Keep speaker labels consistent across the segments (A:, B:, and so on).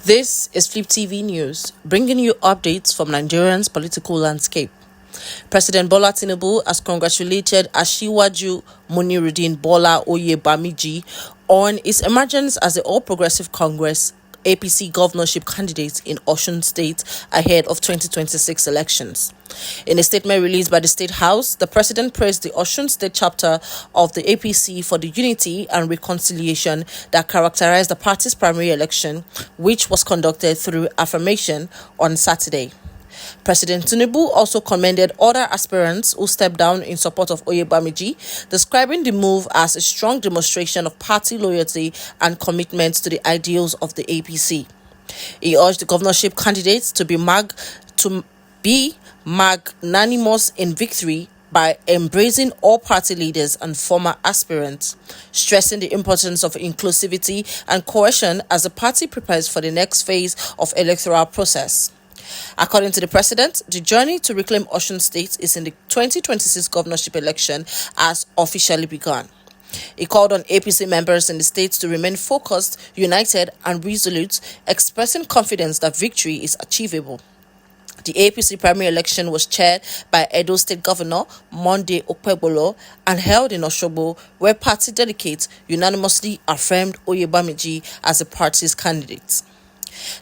A: This is Flip TV News, bringing you updates from Nigeria's political landscape. President Bola Tinubu has congratulated Asiwaju Munirudeen Bola Oyebamiji on his emergence as the All Progressive Congress APC governorship candidate in Osun State ahead of 2026 elections. In a statement released by the State House, the president praised the Osun State chapter of the APC for the unity and reconciliation that characterized the party's primary election, which was conducted through affirmation on Saturday. President Tinubu also commended other aspirants who stepped down in support of Oyebamiji, describing the move as a strong demonstration of party loyalty and commitment to the ideals of the APC. He urged the governorship candidates to be magnanimous in victory by embracing all party leaders and former aspirants, stressing the importance of inclusivity and cohesion as the party prepares for the next phase of electoral process. According to the president, the journey to reclaim Osun State is in the 2026 governorship election has officially begun. He called on APC members in the state to remain focused, united, and resolute, expressing confidence that victory is achievable. The APC primary election was chaired by Edo State Governor Monday Okpebolo and held in Osogbo, where party delegates unanimously affirmed Oyebamiji as the party's candidate.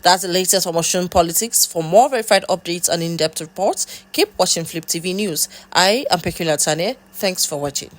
A: That's the latest from Osun politics. For more verified updates and in-depth reports, keep watching Flip TV News. I am Peculiar Tane. Thanks for watching.